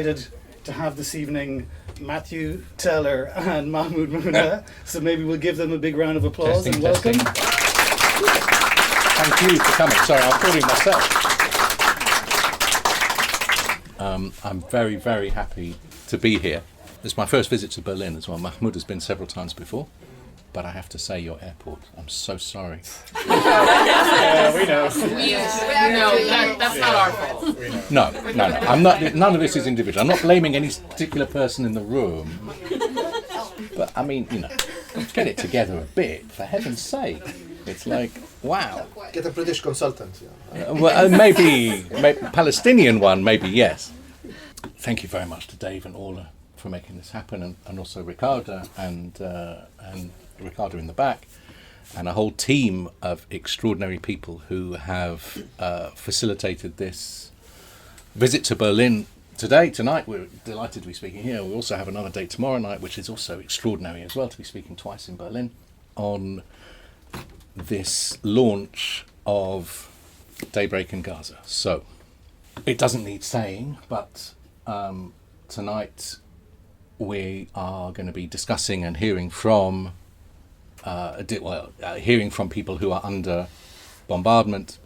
delighted to have this evening Matthew Teller and Mahmoud Muna. So maybe we'll give them a big round of applause and welcome. Thank you for coming. Sorry, I was recording myself. I'm very, very happy to be here. It's my first visit to Berlin as well. Mahmoud has been several times before, but I have to say, your airport, I'm so sorry. We know. That's not our fault. No. I'm not. None of this is individual. I'm not blaming any particular person in the room. But I mean, get it together a bit, for heaven's sake. It's like, wow. Get a British consultant. Maybe Palestinian one, maybe, yes. Thank you very much to Dave and Orla for making this happen, and also Ricardo and Ricardo in the back, and a whole team of extraordinary people who have facilitated this visit to Berlin tonight. We're delighted to be speaking here. We also have another date tomorrow night, which is also extraordinary as well, to be speaking twice in Berlin on this launch of Daybreak in Gaza. So it doesn't need saying, but tonight we are going to be discussing and hearing from people who are under bombardment,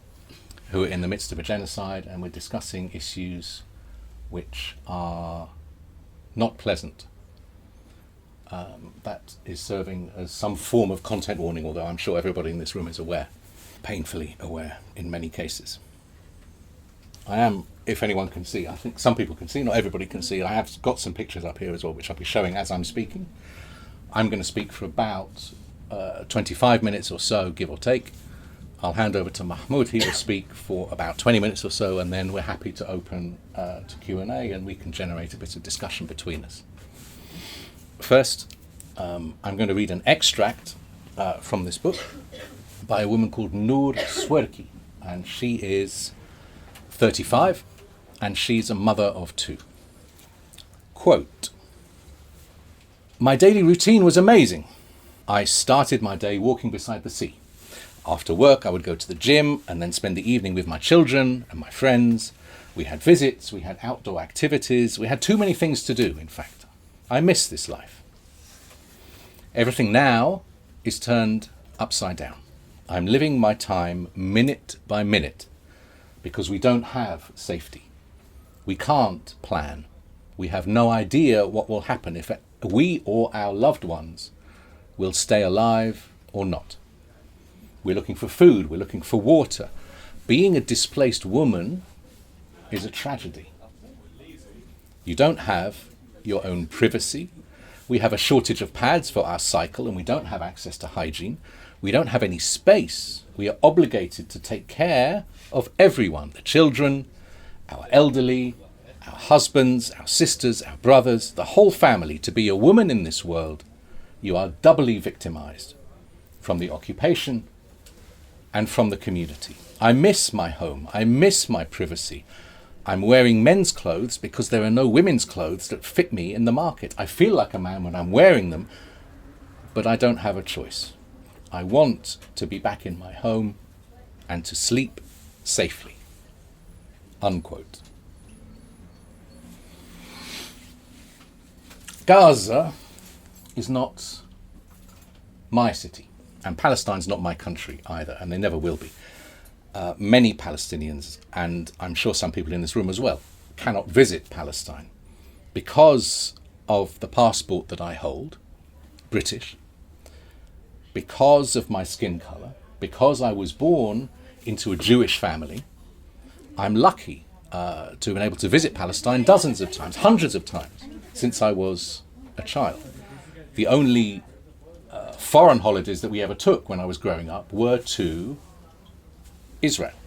who are in the midst of a genocide, and we're discussing issues which are not pleasant. That is serving as some form of content warning, although I'm sure everybody in this room is aware, painfully aware in many cases. I am, if anyone can see, I think some people can see, not everybody can see. I have got some pictures up here as well, which I'll be showing as I'm speaking. I'm going to speak for about 25 minutes or so, give or take. I'll hand over to Mahmoud. He will speak for about 20 minutes or so, and then we're happy to open to Q&A, and we can generate a bit of discussion between us. First, I'm going to read an extract from this book by a woman called Noor Swerki, and she is 35, and she's a mother of two. Quote, "My daily routine was amazing. I started my day walking beside the sea. After work, I would go to the gym and then spend the evening with my children and my friends. We had visits, we had outdoor activities, we had too many things to do, in fact. I miss this life. Everything now is turned upside down. I'm living my time minute by minute because we don't have safety. We can't plan. We have no idea what will happen if we or our loved ones will stay alive or not. We're looking for food, we're looking for water. Being a displaced woman is a tragedy. You don't have your own privacy. We have a shortage of pads for our cycle, and we don't have access to hygiene. We don't have any space. We are obligated to take care of everyone, the children, our elderly, our husbands, our sisters, our brothers, the whole family. To be a woman in this world, you are doubly victimized from the occupation and from the community. I miss my home. I miss my privacy. I'm wearing men's clothes because there are no women's clothes that fit me in the market. I feel like a man when I'm wearing them, but I don't have a choice. I want to be back in my home and to sleep safely." Unquote. Gaza is not my city, and Palestine's not my country either, and they never will be. Many Palestinians, and I'm sure some people in this room as well, cannot visit Palestine because of the passport that I hold, British, because of my skin colour, because I was born into a Jewish family. I'm lucky to have been able to visit Palestine dozens of times, hundreds of times, since I was a child. The only foreign holidays that we ever took when I was growing up were to Israel.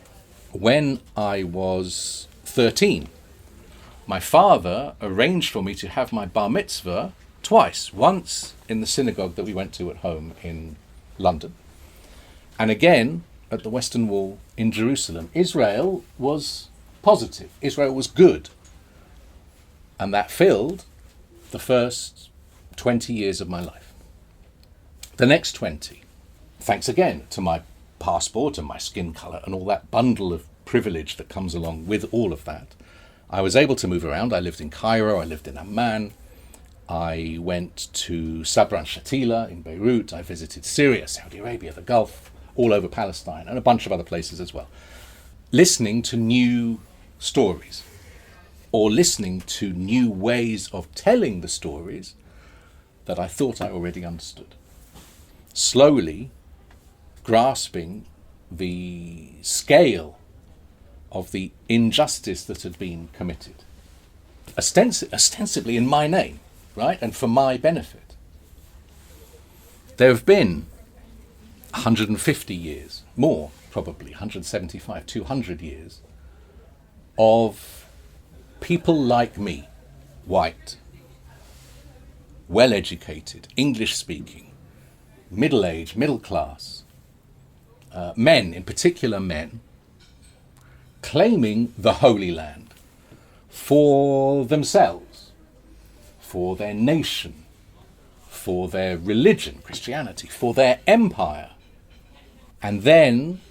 When I was 13, my father arranged for me to have my bar mitzvah twice, once in the synagogue that we went to at home in London, and again at the Western Wall in Jerusalem. Israel was positive. Israel was good. And that filled the first 20 years of my life. The next 20, thanks again to my passport and my skin colour and all that bundle of privilege that comes along with all of that, I was able to move around. I lived in Cairo, I lived in Amman, I went to Sabra and Shatila in Beirut, I visited Syria, Saudi Arabia, the Gulf, all over Palestine, and a bunch of other places as well. Listening to new stories, or listening to new ways of telling the stories that I thought I already understood. Slowly grasping the scale of the injustice that had been committed, ostensibly in my name, right, and for my benefit. There have been 150 years, more probably, 175, 200 years, of people like me, white, well-educated, English-speaking, middle-aged, middle-class, men, in particular men, claiming the Holy Land for themselves, for their nation, for their religion, Christianity, for their empire, and then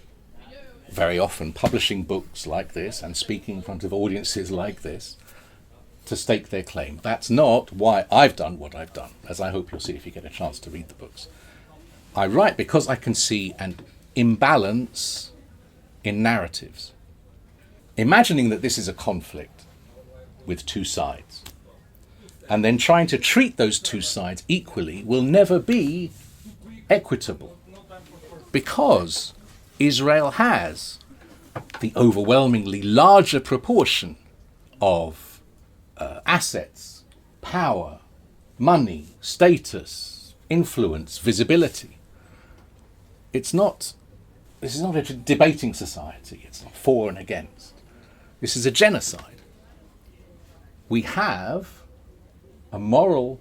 very often publishing books like this and speaking in front of audiences like this to stake their claim. That's not why I've done what I've done, as I hope you'll see if you get a chance to read the books. I write because I can see an imbalance in narratives. Imagining that this is a conflict with two sides, and then trying to treat those two sides equally will never be equitable, because Israel has the overwhelmingly larger proportion of assets, power, money, status, influence, visibility. This is not a debating society. It's not for and against. This is a genocide. We have a moral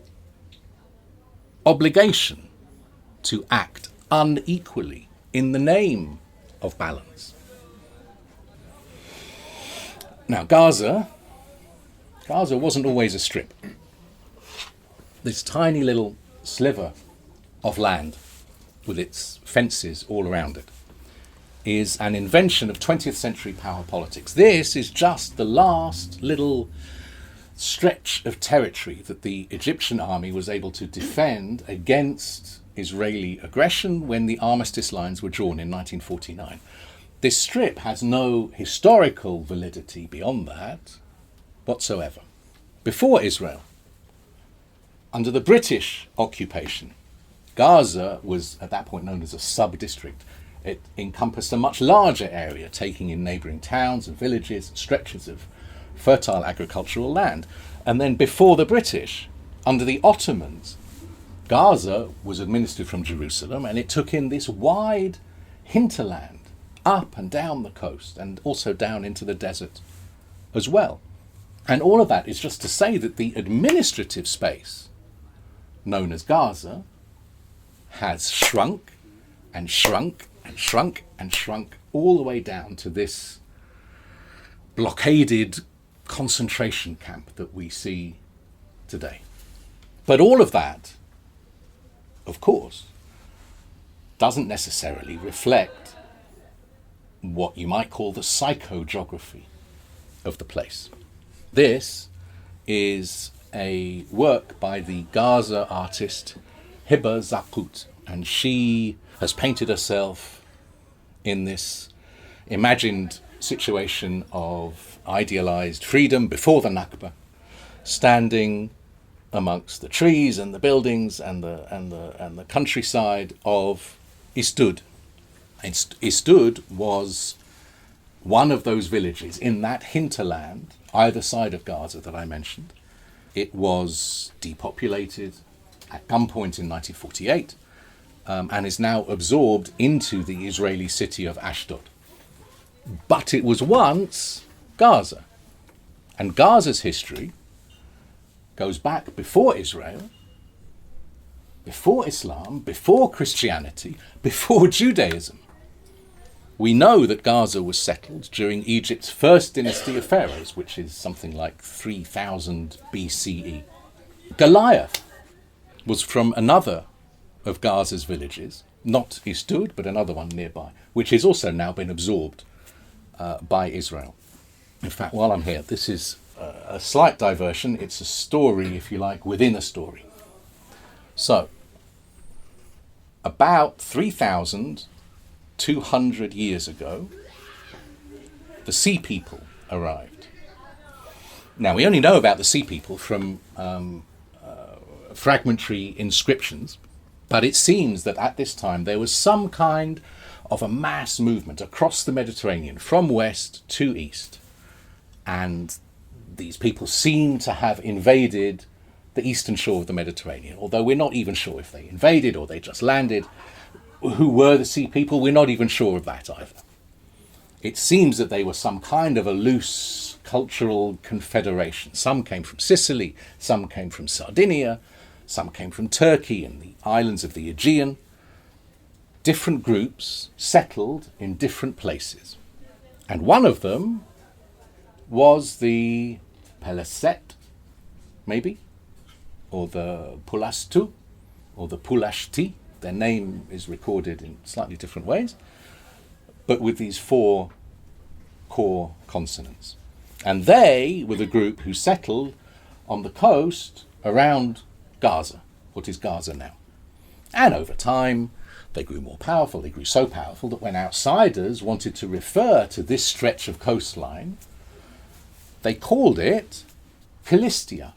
obligation to act unequally in the name of balance. Now, Gaza wasn't always a strip. This tiny little sliver of land with its fences all around it is an invention of 20th century power politics. This is just the last little stretch of territory that the Egyptian army was able to defend against Israeli aggression when the armistice lines were drawn in 1949. This strip has no historical validity beyond that whatsoever. Before Israel, under the British occupation, Gaza was at that point known as a sub-district. It encompassed a much larger area, taking in neighbouring towns and villages and stretches of fertile agricultural land. And then before the British, under the Ottomans, Gaza was administered from Jerusalem, and it took in this wide hinterland up and down the coast and also down into the desert as well. And all of that is just to say that the administrative space known as Gaza has shrunk and shrunk and shrunk and shrunk all the way down to this blockaded concentration camp that we see today. But all of that, of course, doesn't necessarily reflect what you might call the psychogeography of the place. This is a work by the Gaza artist Heba Zakut, and she has painted herself in this imagined situation of idealized freedom before the Nakba, standing amongst the trees and the buildings and the countryside of Istud. Istud was one of those villages in that hinterland, either side of Gaza that I mentioned. It was depopulated at gunpoint in 1948 and is now absorbed into the Israeli city of Ashdod. But it was once Gaza. And Gaza's history goes back before Israel, before Islam, before Christianity, before Judaism. We know that Gaza was settled during Egypt's first dynasty of pharaohs, which is something like 3000 BCE. Goliath was from another of Gaza's villages, not Istud, but another one nearby, which has also now been absorbed by Israel. In fact, while I'm here, this is a slight diversion. It's a story, if you like, within a story. So, about 3,200 years ago, the Sea People arrived. Now, we only know about the Sea People from fragmentary inscriptions, but it seems that at this time there was some kind of a mass movement across the Mediterranean from west to east. And these people seem to have invaded the eastern shore of the Mediterranean, although we're not even sure if they invaded or they just landed. Who were the Sea People? We're not even sure of that either. It seems that they were some kind of a loose cultural confederation. Some came from Sicily, some came from Sardinia, some came from Turkey and the islands of the Aegean. Different groups settled in different places. And one of them was the Peleset, maybe, or the Pulastu, or the Pulashti. Their name is recorded in slightly different ways, but with these 4 core consonants. And they were the group who settled on the coast around Gaza, what is Gaza now. And over time, they grew more powerful. They grew so powerful that when outsiders wanted to refer to this stretch of coastline, they called it Philistia,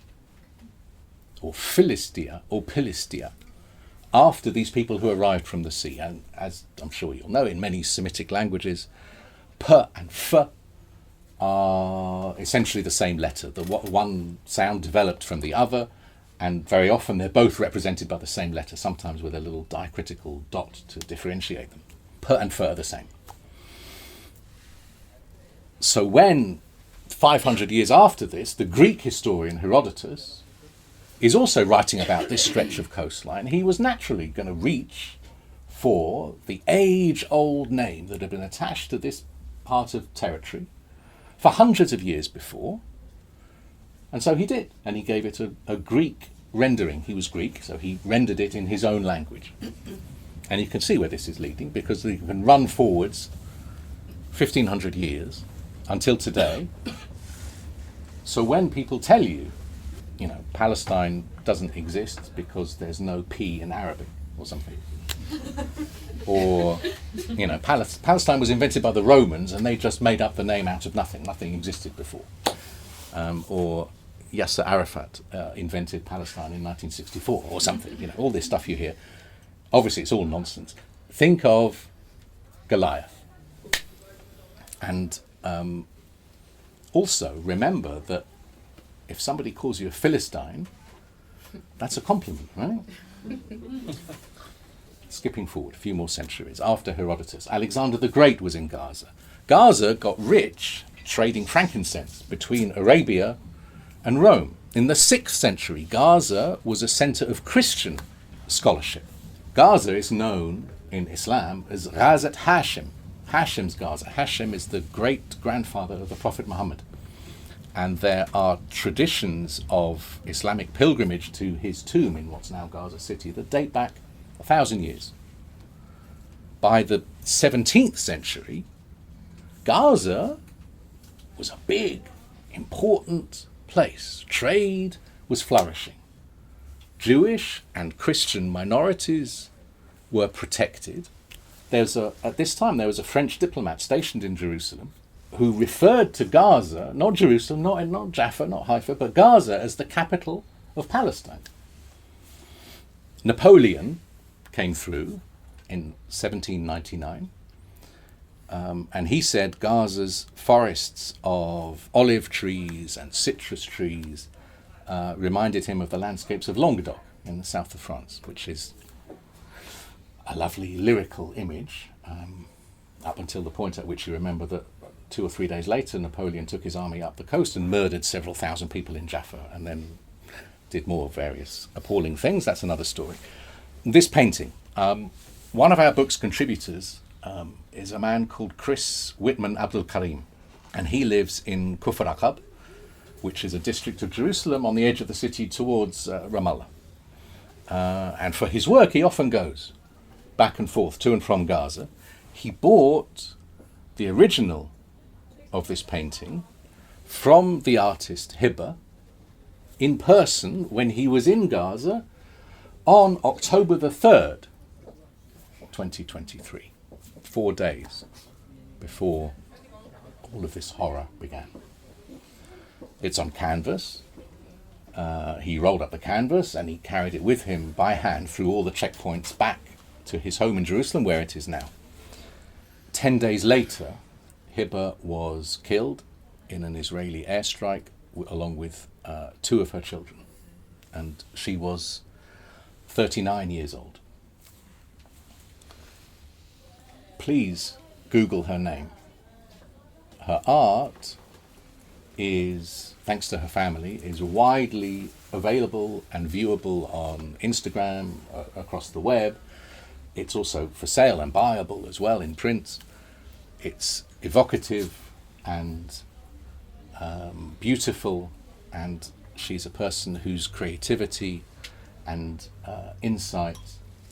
or Philistia, or Philistia, after these people who arrived from the sea. And as I'm sure you'll know, in many Semitic languages, P and F are essentially the same letter. The one sound developed from the other, and very often they're both represented by the same letter, sometimes with a little diacritical dot to differentiate them. P and F are the same. So when 500 years after this, the Greek historian Herodotus is also writing about this stretch of coastline, he was naturally going to reach for the age-old name that had been attached to this part of territory for hundreds of years before. And so he did, and he gave it a Greek rendering. He was Greek, so he rendered it in his own language. And you can see where this is leading, because you can run forwards 1,500 years until today. So when people tell you, Palestine doesn't exist because there's no P in Arabic or something, or, Palestine was invented by the Romans and they just made up the name out of nothing. Nothing existed before. Or Yasser Arafat invented Palestine in 1964 or something. All this stuff you hear. Obviously, it's all nonsense. Think of Goliath. And also remember that if somebody calls you a Philistine, that's a compliment, right? Skipping forward a few more centuries, after Herodotus, Alexander the Great was in Gaza. Gaza got rich trading frankincense between Arabia and Rome. In the 6th century, Gaza was a center of Christian scholarship. Gaza is known in Islam as Ghazat Hashim. Hashim's Gaza. Hashim is the great-grandfather of the Prophet Muhammad. And there are traditions of Islamic pilgrimage to his tomb in what's now Gaza City that date back 1,000 years. By the 17th century, Gaza was a big, important place. Trade was flourishing. Jewish and Christian minorities were protected. At this time, there was a French diplomat stationed in Jerusalem who referred to Gaza, not Jerusalem, not Jaffa, not Haifa, but Gaza as the capital of Palestine. Napoleon came through in 1799, and he said Gaza's forests of olive trees and citrus trees reminded him of the landscapes of Languedoc in the south of France, which is a lovely lyrical image, up until the point at which you remember that 2 or 3 days later, Napoleon took his army up the coast and murdered several thousand people in Jaffa, and then did more various appalling things. That's another story. This painting, one of our book's contributors is a man called Chris Whitman Abdul Karim, and he lives in Kufr Aqab, which is a district of Jerusalem on the edge of the city towards Ramallah. And for his work, he often goes back and forth to and from Gaza. He bought the original of this painting from the artist Hibba in person when he was in Gaza on October the 3rd, 2023, 4 days before all of this horror began. It's on canvas. He rolled up the canvas and he carried it with him by hand through all the checkpoints back to his home in Jerusalem, where it is now. 10 days later, Hibba was killed in an Israeli airstrike along with 2 of her children. And she was 39 years old. Please Google her name. Her art is, thanks to her family, is widely available and viewable on Instagram, across the web. It's also for sale and buyable as well in print. It's evocative and beautiful, and she's a person whose creativity and insight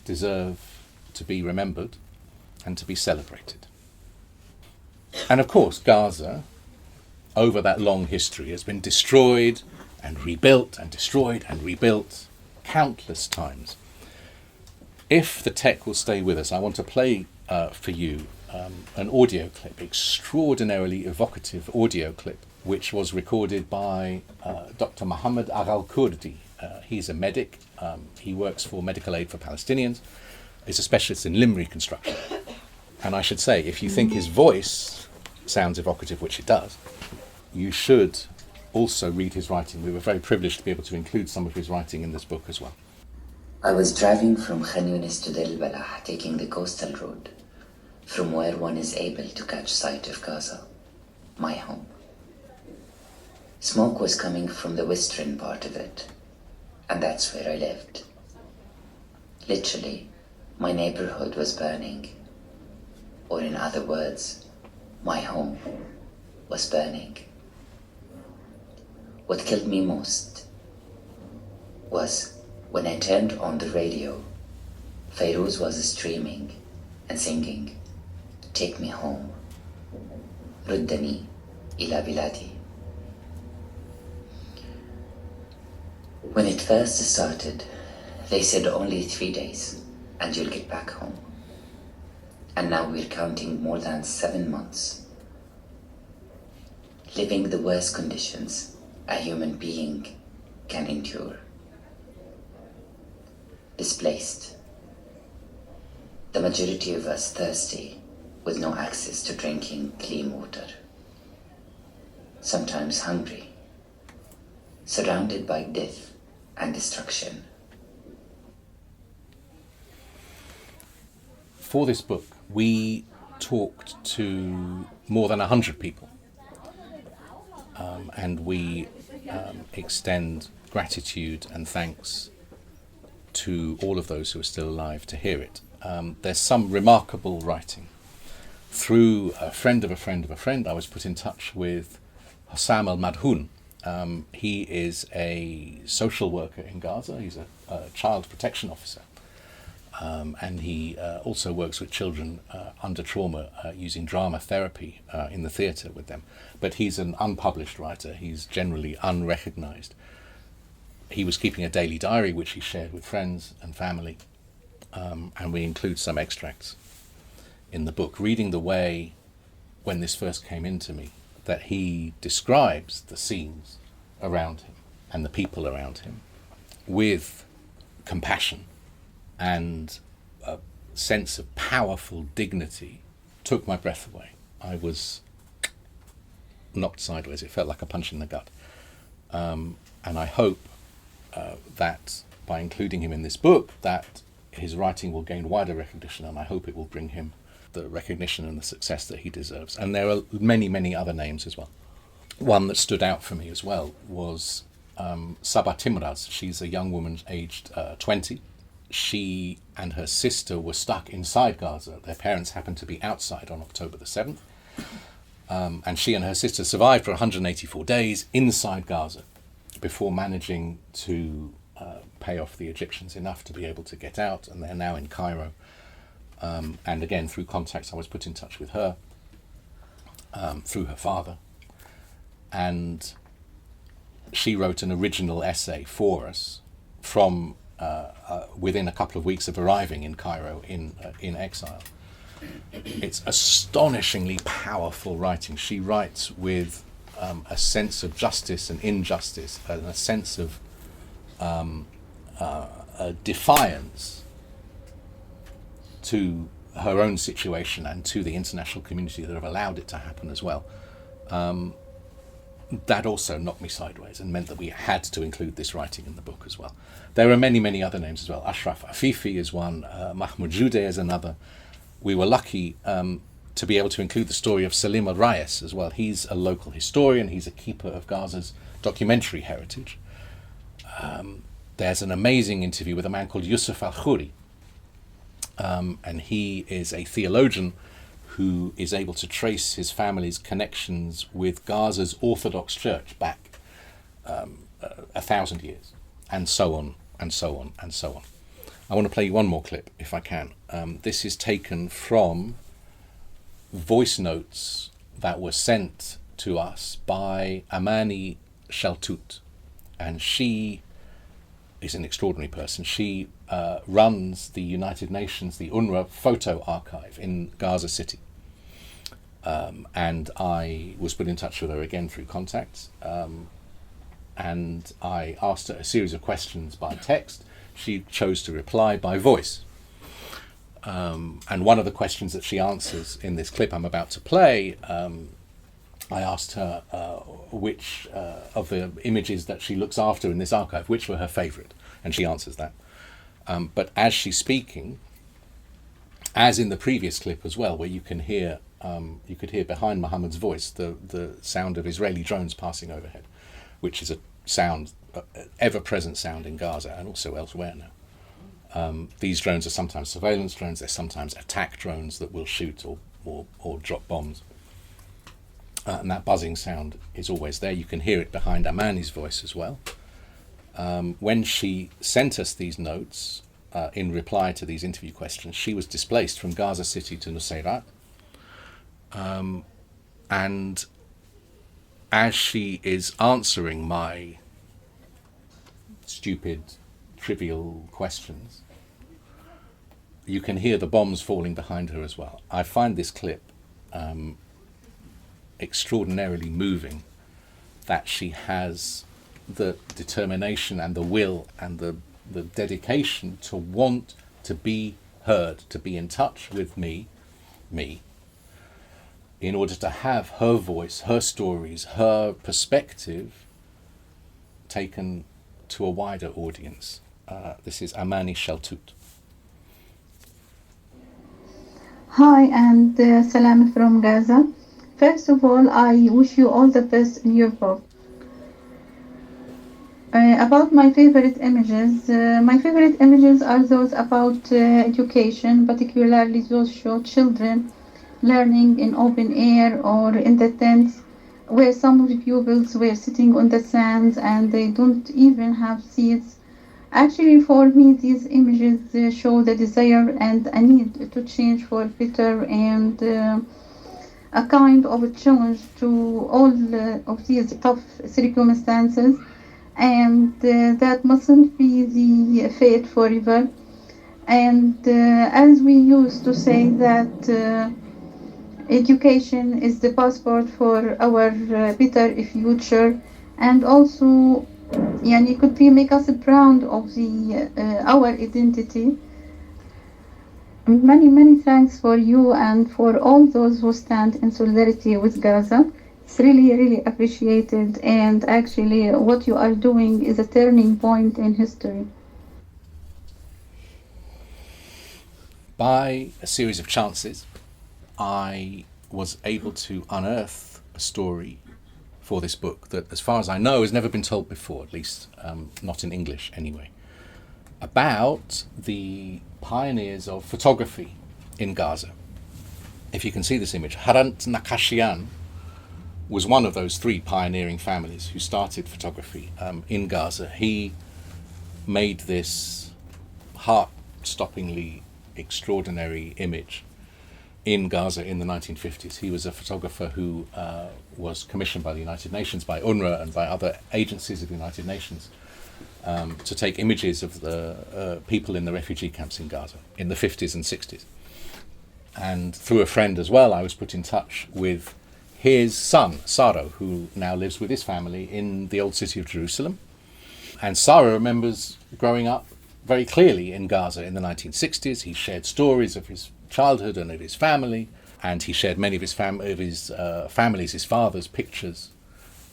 deserve to be remembered and to be celebrated. And of course, Gaza, over that long history, has been destroyed and rebuilt and destroyed and rebuilt countless times. If the tech will stay with us, I want to play for you an audio clip, extraordinarily evocative audio clip, which was recorded by Dr. Mohammed Agal-Kurdi. He's a medic. He works for Medical Aid for Palestinians. He's a specialist in limb reconstruction. And I should say, if you think his voice sounds evocative, which it does, you should also read his writing. We were very privileged to be able to include some of his writing in this book as well. I was driving from Khan Yunis to Deir al-Balah, taking the coastal road, from where one is able to catch sight of Gaza, my home. Smoke was coming from the western part of it, and that's where I lived. Literally, my neighborhood was burning, or in other words, my home was burning. What killed me most was when I turned on the radio, Fairuz was streaming and singing, "Take me home, Ruddani ila biladi." When it first started, they said only 3 days and you'll get back home. And now we're counting more than 7 months, living the worst conditions a human being can endure. Displaced, the majority of us thirsty with no access to drinking clean water. Sometimes hungry, surrounded by death and destruction. For this book, we talked to more than 100 people, and we extend gratitude and thanks to all of those who are still alive to hear it. There's some remarkable writing. Through a friend of a friend of a friend, I was put in touch with Hossam al-Madhoun. He is a social worker in Gaza. He's a child protection officer. And he also works with children under trauma using drama therapy in the theatre with them. But he's an unpublished writer. He's generally unrecognised. He was keeping a daily diary which he shared with friends and family. And we include some extracts in the book, reading the way, when this first came into me, that he describes the scenes around him and the people around him with compassion and a sense of powerful dignity, took my breath away. I was knocked sideways. It felt like a punch in the gut. And I hope that by including him in this book, that his writing will gain wider recognition, and I hope it will bring him the recognition and the success that he deserves. And there are many, many other names as well. One that stood out for me as well was Sabah Timraz. She's a young woman aged 20. She and her sister were stuck inside Gaza. Their parents happened to be outside on October the 7th. And she and her sister survived for 184 days inside Gaza before managing to pay off the Egyptians enough to be able to get out. And they're now in Cairo. And again, through contacts, I was put in touch with her, through her father. and she wrote an original essay for us from within a couple of weeks of arriving in Cairo in exile. It's astonishingly powerful writing. She writes with a sense of justice and injustice, and a sense of defiance to her own situation and to the international community that have allowed it to happen as well. That also knocked me sideways and meant that we had to include this writing in the book as well. There are many, many other names as well. Ashraf Afifi is one, Mahmoud Jude is another. We were lucky to be able to include the story of Salim al-Rayes as well. He's a local historian, he's a keeper of Gaza's documentary heritage. There's an amazing interview with a man called Yusuf al-Khoury, and he is a theologian who is able to trace his family's connections with Gaza's Orthodox Church back 1,000 years, and so on, and so on, and so on. I want to play you one more clip, if I can. This is taken from voice notes that were sent to us by Amani Shaltut, and she is an extraordinary person. She runs the United Nations, the UNRWA photo archive in Gaza City. And I was put in touch with her again through contacts. And I asked her a series of questions by text. She chose to reply by voice. And one of the questions that she answers in this clip I'm about to play, I asked her which of the images that she looks after in this archive, which were her favourite, and she answers that. But as she's speaking, as in the previous clip as well, where you could hear behind Muhammad's voice the sound of Israeli drones passing overhead, which is a sound, ever-present sound in Gaza and also elsewhere now. These drones are sometimes surveillance drones, they're sometimes attack drones that will shoot or drop bombs. And that buzzing sound is always there. You can hear it behind Amani's voice as well. When she sent us these notes in reply to these interview questions, she was displaced from Gaza City to Nusayrat. And as she is answering my stupid, trivial questions, you can hear the bombs falling behind her as well. I find this clip extraordinarily moving, that she has the determination and the will and the dedication to want to be heard, to be in touch with me, in order to have her voice, her stories, her perspective taken to a wider audience. This is Amani Shaltut. Hi, and salam from Gaza. First of all, I wish you all the best in your book. About my favorite images are those about education, particularly those show children learning in open air or in the tents, where some of the pupils were sitting on the sands and they don't even have seats. Actually, for me, these images show the desire and a need to change for better, and a kind of a challenge to all of these tough circumstances, and that mustn't be the fate forever. And as we used to say that education is the passport for our better future, and also it could be make us proud of our identity. Many thanks for you and for all those who stand in solidarity with Gaza. It's really appreciated, and actually what you are doing is a turning point in history. By a series of chances, I was able to unearth a story for this book that, as far as I know, has never been told before, at least not in English anyway, about the pioneers of photography in Gaza. If you can see this image, Harant Nakashian was one of those three pioneering families who started photography in Gaza. He made this heart-stoppingly extraordinary image in Gaza in the 1950s. He was a photographer who was commissioned by the United Nations, by UNRWA and by other agencies of the United Nations to take images of the people in the refugee camps in Gaza in the 50s and 60s. And through a friend as well, I was put in touch with his son, Saro, who now lives with his family in the old city of Jerusalem. And Saro remembers growing up very clearly in Gaza in the 1960s. He shared stories of his childhood and of his family, and he shared many of his family's, his father's pictures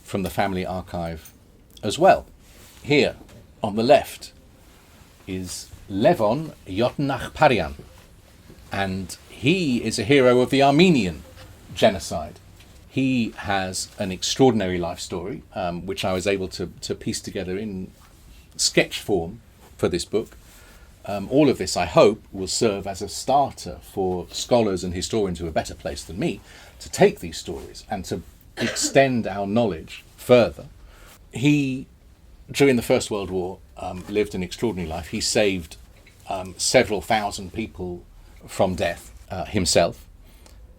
from the family archive as well. Here, on the left, is Levon Yotnach-Parian, and he is a hero of the Armenian genocide. He has an extraordinary life story, which I was able to piece together in sketch form for this book. All of this, I hope, will serve as a starter for scholars and historians who are better placed than me to take these stories and to extend our knowledge further. He, during the First World War, lived an extraordinary life. He saved several thousand people from death himself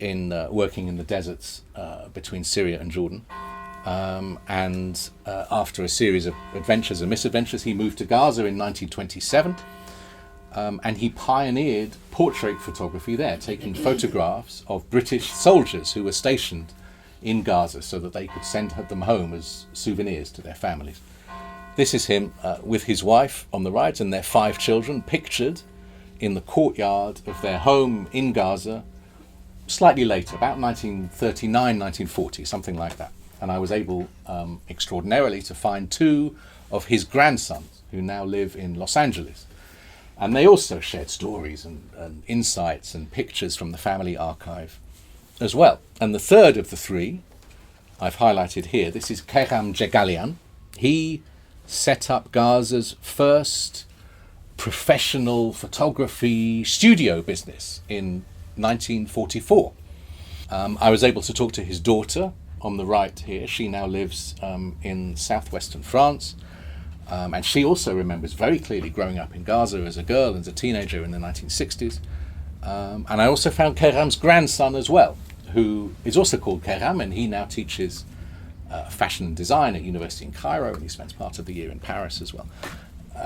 in working in the deserts between Syria and Jordan. And after a series of adventures and misadventures, he moved to Gaza in 1927. And he pioneered portrait photography there, taking photographs of British soldiers who were stationed in Gaza so that they could send them home as souvenirs to their families. This is him with his wife on the right and their 5 children pictured in the courtyard of their home in Gaza slightly later, about 1939, 1940, something like that. And I was able extraordinarily to find 2 of his grandsons who now live in Los Angeles. And they also shared stories and insights and pictures from the family archive as well. And the third of the 3 I've highlighted here, this is Kehram Jegalian. He set up Gaza's first professional photography studio business in 1944. I was able to talk to his daughter on the right here. She now lives in southwestern France. And she also remembers very clearly growing up in Gaza as a girl and as a teenager in the 1960s. And I also found Kehram's grandson as well, who is also called Kehram, and he now teaches fashion and design at University in Cairo, and he spends part of the year in Paris as well.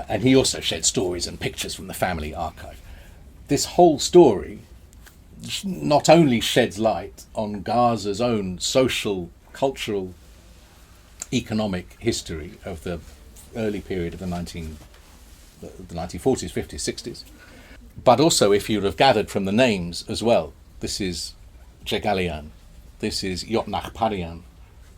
And he also shared stories and pictures from the family archive. This whole story not only sheds light on Gaza's own social, cultural, economic history of the early period of the 1940s, 50s, 60s. But also, if you'd have gathered from the names as well, this is Jegalian, this is Yotnach-Parian,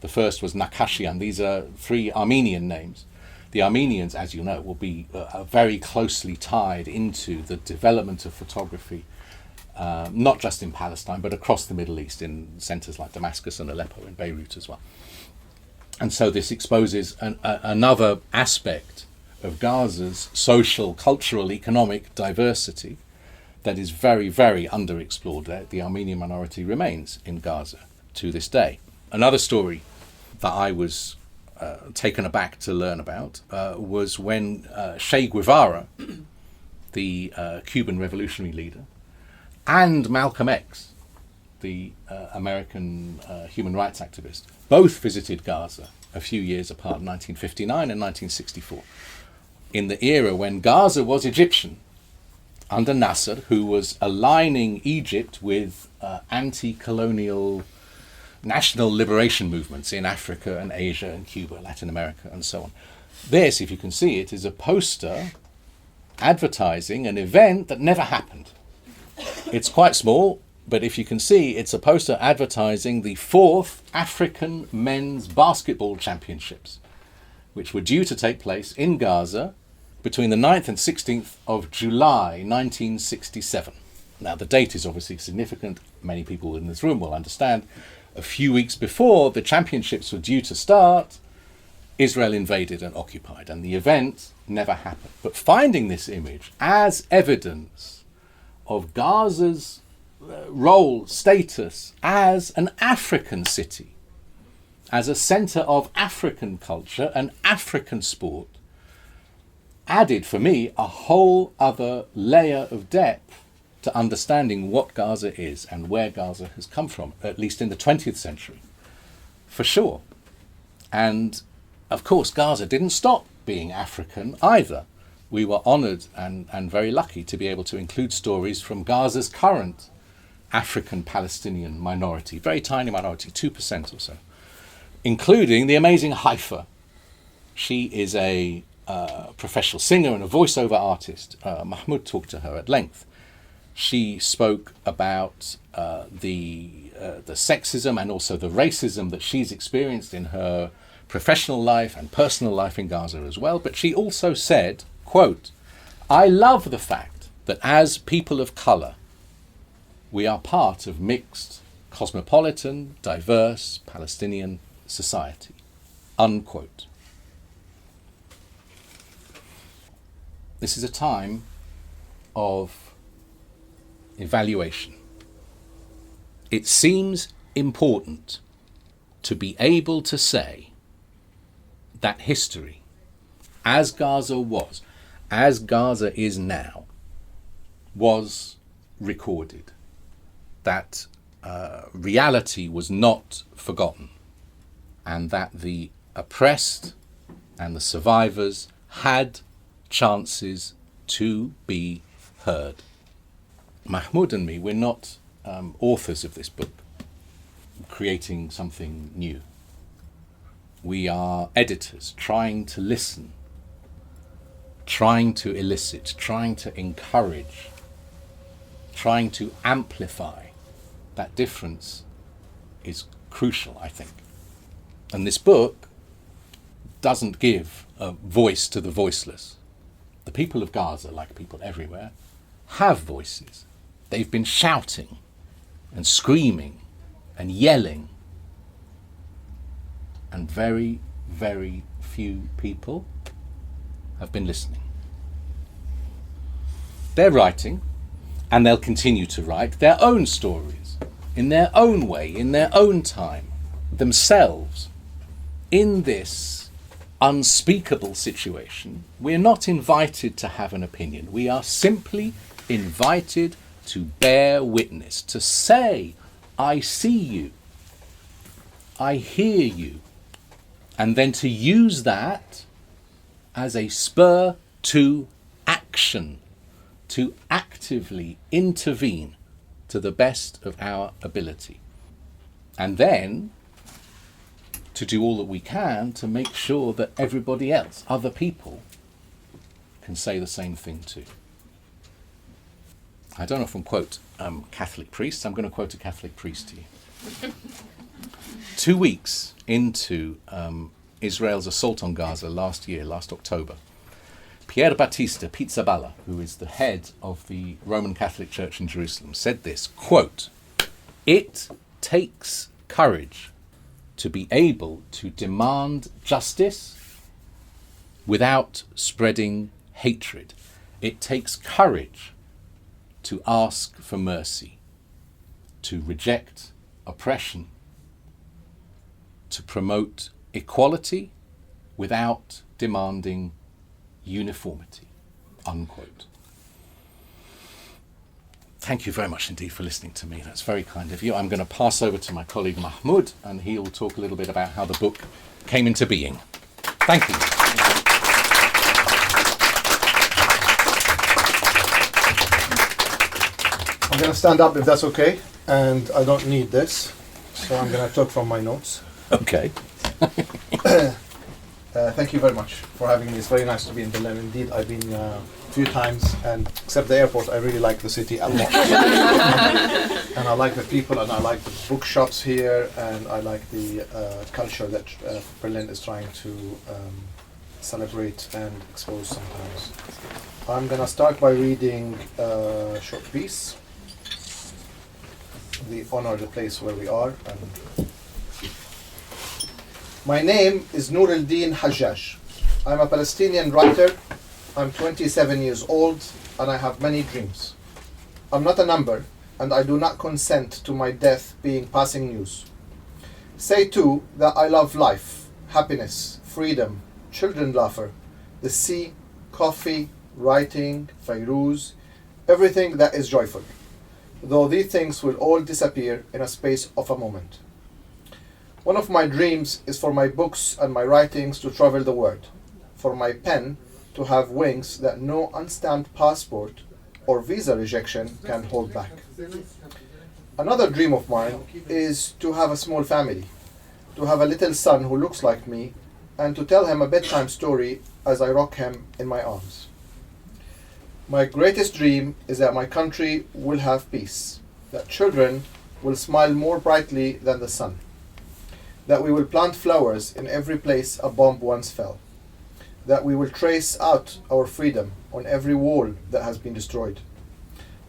the first was Nakashian. These are 3 Armenian names. The Armenians, as you know, will be very closely tied into the development of photography, not just in Palestine, but across the Middle East, in centres like Damascus and Aleppo and Beirut as well. And so this exposes another aspect of Gaza's social, cultural, economic diversity that is very, very underexplored. The Armenian minority remains in Gaza to this day. Another story that I was taken aback to learn about was when Che Guevara, the Cuban revolutionary leader, and Malcolm X, the American human rights activist, both visited Gaza a few years apart, 1959 and 1964, in the era when Gaza was Egyptian, under Nasser, who was aligning Egypt with anti-colonial national liberation movements in Africa and Asia and Cuba, Latin America, and so on. This, if you can see it, is a poster advertising an event that never happened. It's quite small, but if you can see, it's a poster advertising the 4th African Men's Basketball Championships, which were due to take place in Gaza between the 9th and 16th of July 1967. Now, the date is obviously significant. Many people in this room will understand. A few weeks before the championships were due to start, Israel invaded and occupied, and the event never happened. But finding this image as evidence of Gaza's role, status as an African city, as a centre of African culture and African sport, added for me a whole other layer of depth to understanding what Gaza is and where Gaza has come from, at least in the 20th century, for sure. And of course, Gaza didn't stop being African either. We were honoured and very lucky to be able to include stories from Gaza's current African Palestinian minority, very tiny minority, 2% or so, including the amazing Haifa. She is a professional singer and a voiceover artist. Mahmoud talked to her at length. She spoke about the sexism and also the racism that she's experienced in her professional life and personal life in Gaza as well. But she also said, quote, "I love the fact that as people of colour, we are part of mixed, cosmopolitan, diverse Palestinian society," unquote. This is a time of evaluation. It seems important to be able to say that history, as Gaza was, as Gaza is now, was recorded, that reality was not forgotten, and that the oppressed and the survivors had chances to be heard. Mahmoud and me, we're not authors of this book, creating something new. We are editors trying to listen, trying to elicit, trying to encourage, trying to amplify. That difference is crucial, I think. And this book doesn't give a voice to the voiceless. The people of Gaza, like people everywhere, have voices. They've been shouting and screaming and yelling. And very, very few people have been listening. They're writing, and they'll continue to write their own stories, in their own way, in their own time, themselves. In this unspeakable situation, we're not invited to have an opinion. We are simply invited to bear witness, to say, I see you, I hear you, and then to use that as a spur to action, to actively intervene to the best of our ability. And then to do all that we can to make sure that everybody else, other people, can say the same thing too. I don't often quote Catholic priests. I'm going to quote a Catholic priest to you. 2 weeks into Israel's assault on Gaza last October, Pier Battista Pizzaballa, who is the head of the Roman Catholic Church in Jerusalem, said this, quote, "It takes courage to be able to demand justice without spreading hatred. It takes courage to ask for mercy, to reject oppression, to promote equality without demanding uniformity," unquote. Thank you very much indeed for listening to me. That's very kind of you. I'm going to pass over to my colleague Mahmoud, and he'll talk a little bit about how the book came into being. Thank you. I'm going to stand up if that's okay, and I don't need this, so I'm going to talk from my notes. Okay. Thank you very much for having me. It's very nice to be in Berlin. Indeed, I've been a few times, and except the airport, I really like the city a lot. And I like the people, and I like the bookshops here, and I like the culture that Berlin is trying to celebrate and expose sometimes. I'm going to start by reading a short piece, The Honor, the Place Where We Are. My name is Nur al-Din Hajjaj. I'm a Palestinian writer. I'm 27 years old, and I have many dreams. I'm not a number, and I do not consent to my death being passing news. Say too that I love life, happiness, freedom, children laughter, the sea, coffee, writing, Fairuz, everything that is joyful. though these things will all disappear in a space of a moment. One of my dreams is for my books and my writings to travel the world, for my pen to have wings that no unstamped passport or visa rejection can hold back. Another dream of mine is to have a small family, to have a little son who looks like me, and to tell him a bedtime story as I rock him in my arms. My greatest dream is that my country will have peace, that children will smile more brightly than the sun, that we will plant flowers in every place a bomb once fell, that we will trace out our freedom on every wall that has been destroyed,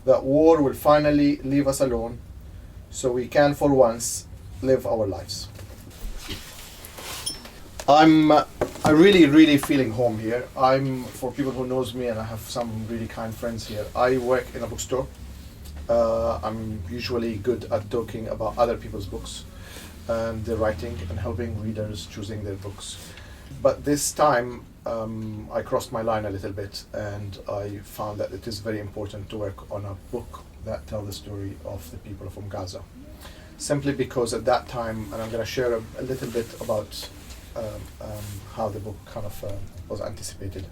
that war will finally leave us alone so we can for once live our lives. I'm really feeling home here. For people who knows me, and I have some really kind friends here, I work in a bookstore. I'm usually good at talking about other people's books and their writing and helping readers choosing their books. But this time I crossed my line a little bit, and I found that it is very important to work on a book that tells the story of the people from Gaza. Simply because at that time, and I'm going to share a little bit about how the book kind of was anticipated.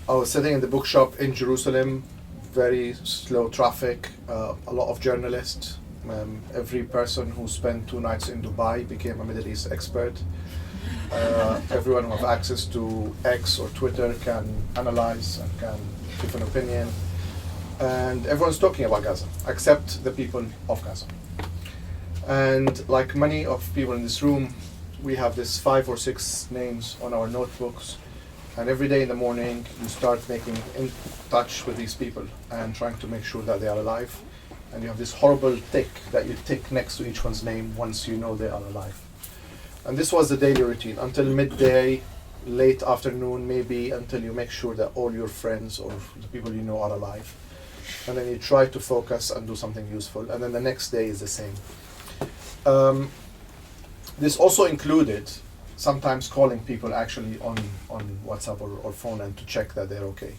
I was sitting in the bookshop in Jerusalem, very slow traffic, a lot of journalists. Every person who spent 2 nights in Dubai became a Middle East expert. Everyone who has access to X or Twitter can analyze and can give an opinion. And everyone's talking about Gaza, except the people of Gaza. And like many of people in this room, we have this 5 or 6 names on our notebooks, and every day in the morning you start making in touch with these people and trying to make sure that they are alive. And you have this horrible tick that you tick next to each one's name once you know they are alive. And this was the daily routine until midday, late afternoon maybe, until you make sure that all your friends or the people you know are alive. And then you try to focus and do something useful, and then the next day is the same. This also included sometimes calling people actually on WhatsApp or phone and to check that they're okay.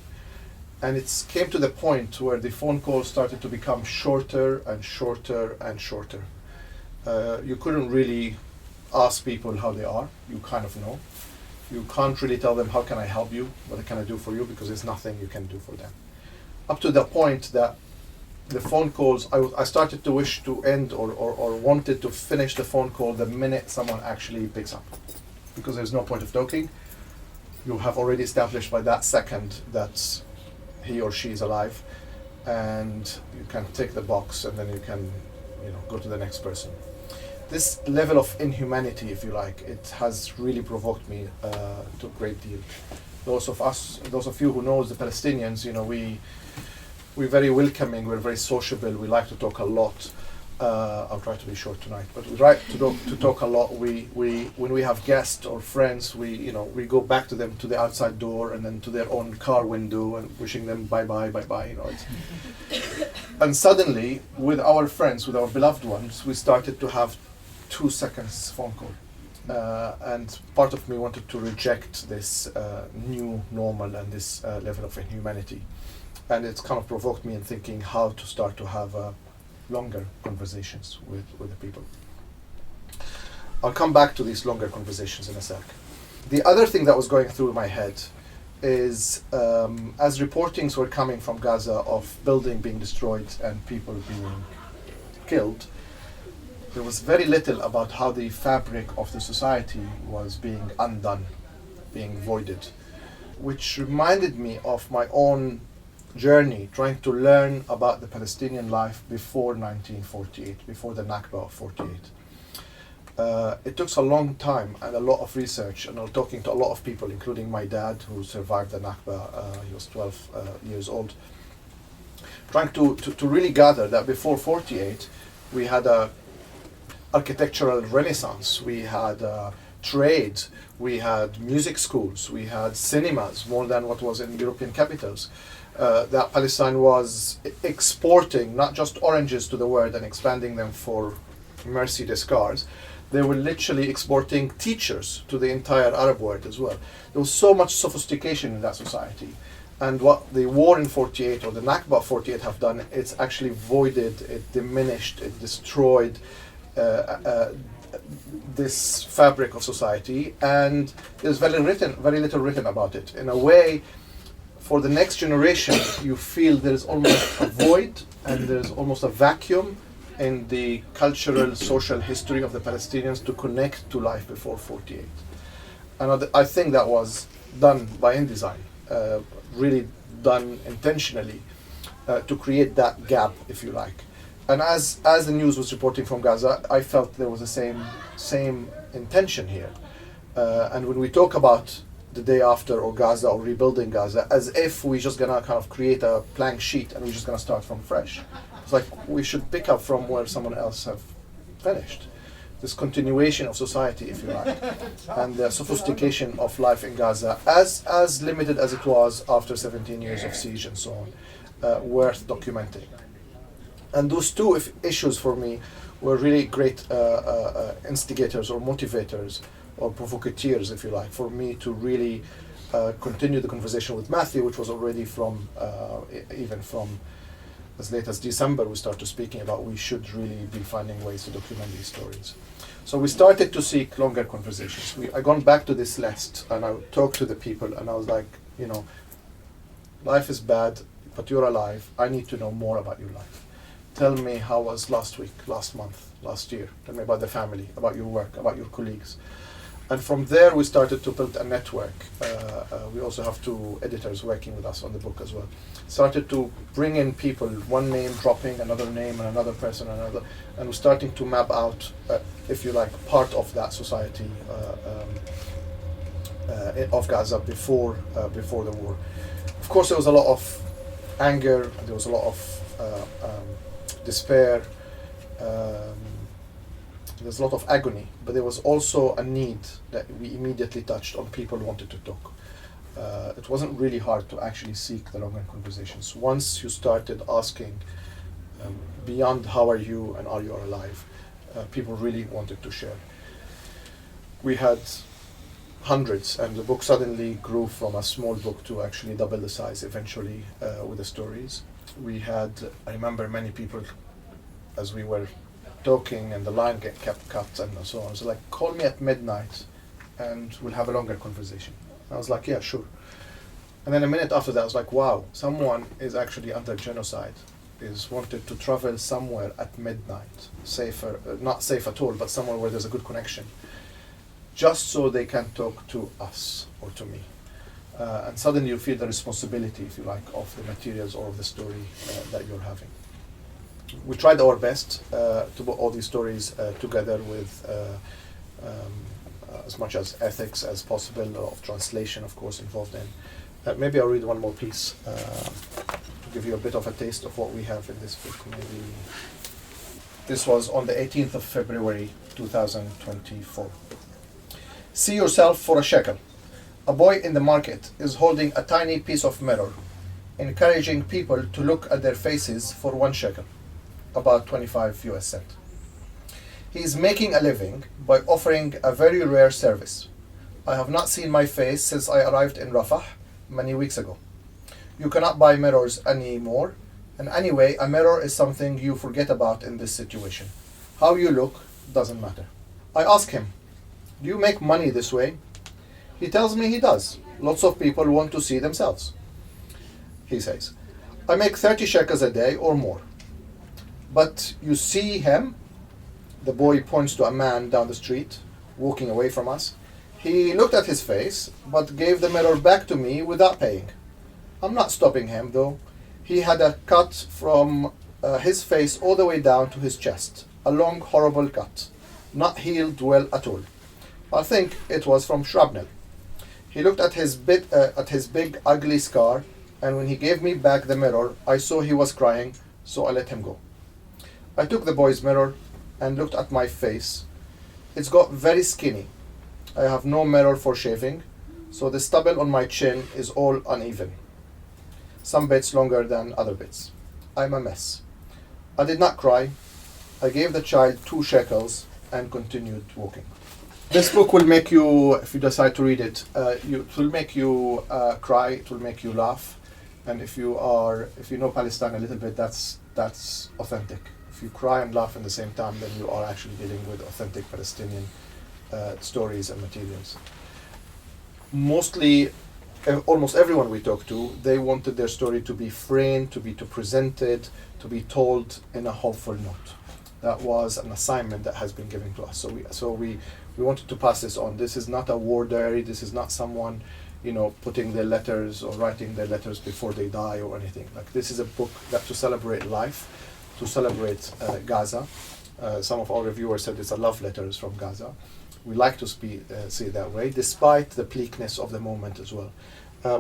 And it came to the point where the phone calls started to become shorter and shorter and shorter. You couldn't really ask people how they are. You kind of know. You can't really tell them, how can I help you? What can I do for you? Because there's nothing you can do for them. Up to the point that the phone calls, I started to wish to end or wanted to finish the phone call the minute someone actually picks up. Because there's no point of talking. You have already established by that second that he or she is alive, and you can tick the box, and then you can go to the next person. This level of inhumanity, if you like, it has really provoked me to a great deal. Those of you who knows the Palestinians, we're very welcoming, we're very sociable, we like to talk a lot. I'll try to be short tonight, but we like to talk a lot. When we have guests or friends, we go back to them to the outside door and then to their own car window and wishing them bye. And suddenly, with our friends, with our beloved ones, we started to have 2 seconds phone call. And part of me wanted to reject this new normal and this level of inhumanity. And it's kind of provoked me in thinking how to start to have longer conversations with the people. I'll come back to these longer conversations in a sec. The other thing that was going through my head is as reportings were coming from Gaza of building being destroyed and people being killed, there was very little about how the fabric of the society was being undone, being voided, which reminded me of my own journey trying to learn about the Palestinian life before 1948, before the Nakba of 48. It took a long time and a lot of research, and I was talking to a lot of people, including my dad, who survived the Nakba. He was 12 years old. Trying to really gather that before 48, we had a architectural renaissance, we had trade, we had music schools, we had cinemas, more than what was in European capitals. That Palestine was exporting not just oranges to the world and expanding them for Mercedes cars. They were literally exporting teachers to the entire Arab world as well. There was so much sophistication in that society. And what the war in 48 or the Nakba of 48 have done, it's actually voided, it diminished, it destroyed this fabric of society, and there's very little written about it. In a way, for the next generation, you feel there's almost a void and there's almost a vacuum in the cultural, social history of the Palestinians to connect to life before 48. And I think that was done by InDesign, really done intentionally to create that gap, if you like. And as the news was reporting from Gaza, I felt there was the same intention here. And when we talk about the day after or Gaza or rebuilding Gaza, as if we're just gonna kind of create a blank sheet and we're just gonna start from fresh. It's like we should pick up from where someone else have finished. This continuation of society, if you like, and the sophistication of life in Gaza, as limited as it was after 17 years of siege and so on, worth documenting. And those two issues for me were really great instigators or motivators or provocateurs, if you like, for me to really continue the conversation with Matthew, which was already from, even from as late as December, we started speaking about we should really be finding ways to document these stories. So we started to seek longer conversations. I gone back to this list and I talked to the people and I was like, you know, life is bad, but you're alive. I need to know more about your life. Tell me how was last week, last month, last year. Tell me about the family, about your work, about your colleagues. And from there, we started to build a network. We also have two editors working with us on the book as well. Started to bring in people, one name dropping, another name, and another person, another. And we're starting to map out, if you like, part of that society of Gaza before the war. Of course, there was a lot of anger, there was a lot of despair, there's a lot of agony, but there was also a need that we immediately touched on. People wanted to talk. It wasn't really hard to actually seek the longer conversations. Once you started asking beyond how are you and are you alive, people really wanted to share. We had hundreds, and the book suddenly grew from a small book to actually double the size eventually with the stories. We had, I remember many people, as we were talking and the line kept cut and so on, so like, call me at midnight and we'll have a longer conversation. I was like, yeah, sure. And then a minute after that, I was like, wow, someone is actually under genocide, is wanted to travel somewhere at midnight, safer, not safe at all, but somewhere where there's a good connection, just so they can talk to us or to me. And suddenly you feel the responsibility, if you like, of the materials or of the story that you're having. We tried our best to put all these stories together with as much as ethics as possible, of translation, of course, involved in. Maybe I'll read one more piece to give you a bit of a taste of what we have in this book. Maybe this was on the 18th of February 2024. See yourself for a shekel. A boy in the market is holding a tiny piece of mirror, encouraging people to look at their faces for 1 shekel, about 25 US cents. He is making a living by offering a very rare service. I have not seen my face since I arrived in Rafah many weeks ago. You cannot buy mirrors anymore, and anyway, a mirror is something you forget about in this situation. How you look doesn't matter. I ask him, do you make money this way? He tells me he does. Lots of people want to see themselves. He says, I make 30 shekels a day or more. But you see him? The boy points to a man down the street, walking away from us. He looked at his face, but gave the mirror back to me without paying. I'm not stopping him, though. He had a cut from his face all the way down to his chest. A long, horrible cut. Not healed well at all. I think it was from shrapnel. He looked at his big, ugly scar, and when he gave me back the mirror, I saw he was crying, so I let him go. I took the boy's mirror and looked at my face. It's got very skinny. I have no mirror for shaving, so the stubble on my chin is all uneven. Some bits longer than other bits. I'm a mess. I did not cry. I gave the child 2 shekels and continued walking. This book will make you, if you decide to read it, it will make you cry, it will make you laugh. And if you know Palestine a little bit, that's authentic. If you cry and laugh at the same time, then you are actually dealing with authentic Palestinian stories and materials. Almost everyone we talked to, they wanted their story to be framed, to be presented, to be told in a hopeful note. That was an assignment that has been given to us. So we wanted to pass this on. This is not a war diary. This is not someone, putting their letters or writing their letters before they die or anything. Like, this is a book that to celebrate life, to celebrate Gaza. Some of our reviewers said it's a love letters from Gaza. We like to see it that way, despite the bleakness of the moment as well.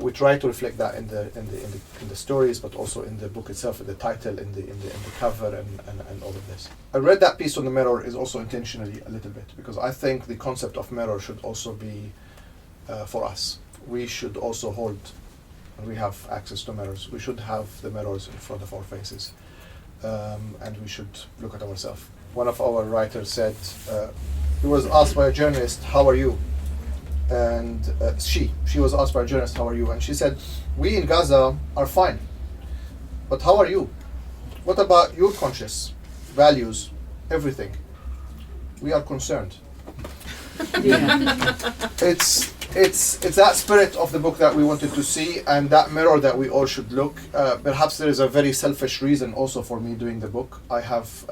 We try to reflect that in the stories, but also in the book itself, in the title, in the cover, and all of this. I read that piece on the mirror is also intentionally a little bit, because I think the concept of mirror should also be for us. We should also hold, and we have access to mirrors. We should have the mirrors in front of our faces, and we should look at ourselves. One of our writers said, he was asked by a journalist, "How are you?" And she was asked by a journalist, "How are you?" And she said, "We in Gaza are fine, but how are you? What about your conscience, values, everything? We are concerned." It's that spirit of the book that we wanted to see, and that mirror that we all should look. Perhaps there is a very selfish reason also for me doing the book. I have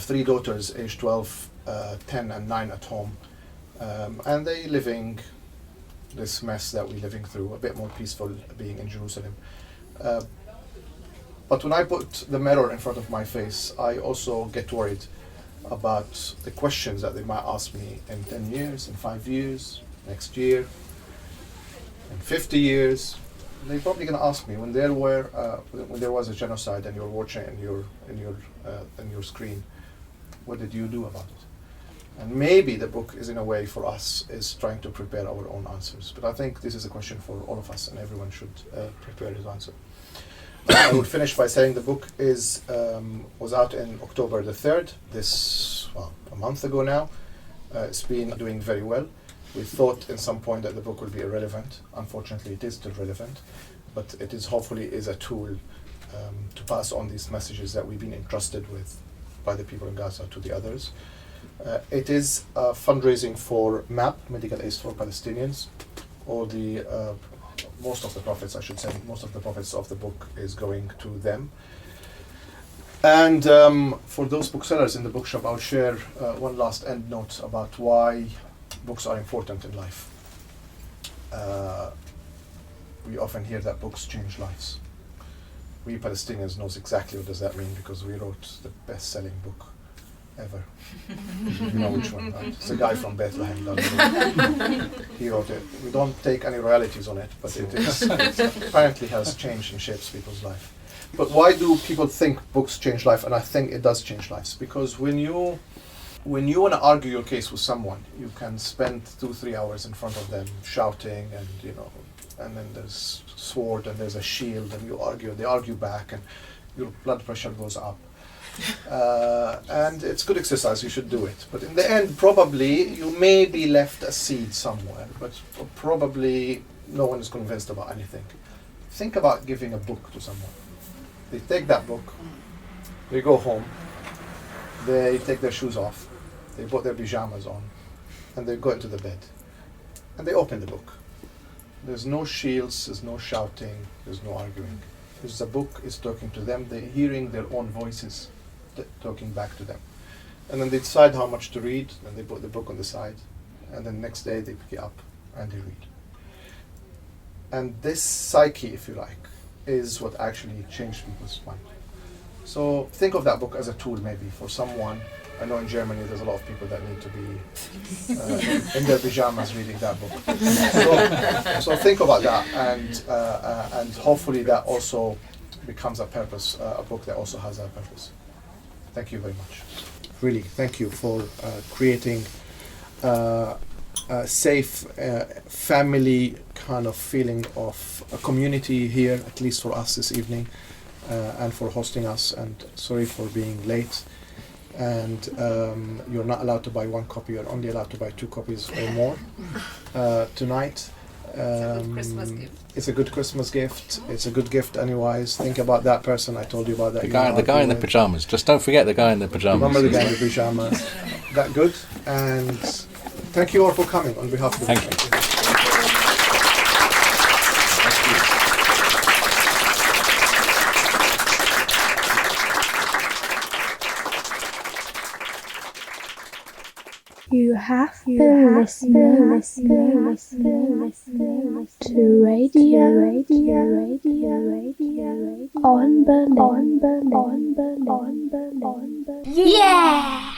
3 daughters, aged 12, 10 and 9 at home. And they living this mess that we're living through, a bit more peaceful being in Jerusalem. But when I put the mirror in front of my face, I also get worried about the questions that they might ask me in 10 years, in 5 years, next year, in 50 years. They're probably going to ask me when there was a genocide and you're watching in your screen, what did you do about it? And maybe the book is, in a way, for us, is trying to prepare our own answers. But I think this is a question for all of us, and everyone should prepare his answer. I would finish by saying the book was out in October the 3rd, a month ago now. It's been doing very well. We thought in some point that the book would be irrelevant. Unfortunately, it is still relevant, but it is hopefully is a tool to pass on these messages that we've been entrusted with by the people in Gaza to the others. It is fundraising for MAP, Medical Aid for Palestinians, or most of the profits of the book is going to them. And for those booksellers in the bookshop, I'll share one last end note about why books are important in life. We often hear that books change lives. We Palestinians knows exactly what does that mean, because we wrote the best-selling book ever. You know which one, right? It's a guy from Bethlehem down the road. He wrote it. We don't take any royalties on it, but it apparently has changed and shapes people's life. But why do people think books change life? And I think it does change lives, because when you want to argue your case with someone, you can spend 2-3 hours in front of them shouting, and then there's sword and there's a shield, and they argue back, and your blood pressure goes up. And it's good exercise, you should do it. But in the end, probably you may be left a seed somewhere, but probably no one is convinced about anything. Think about giving a book to someone. They take that book, they go home, they take their shoes off, they put their pajamas on, and they go into the bed. And they open the book. There's no shields, there's no shouting, there's no arguing. Because the book is talking to them, they're hearing their own voices talking back to them. And then they decide how much to read, and they put the book on the side, and then next day they pick it up and they read. And this psyche, if you like, is what actually changed people's mind. So think of that book as a tool maybe for someone. I know in Germany there's a lot of people that need to be in their pajamas reading that book. So think about that, and hopefully that also becomes a purpose, a book that also has a purpose. Thank you very much. Really, thank you for creating a safe family kind of feeling of a community here, at least for us this evening, and for hosting us, and sorry for being late. And you're not allowed to buy 1 copy, you're only allowed to buy 2 copies or more tonight. Christmas gift. It's a good Christmas gift. It's a good gift anyways. Think about that person I told you about. That The guy in the pajamas. Just don't forget the guy in the pajamas. Remember the guy in the pajamas. That good. And thank you all for coming on behalf of the Thank you. You have been listening to radio on Berlin. Yeah!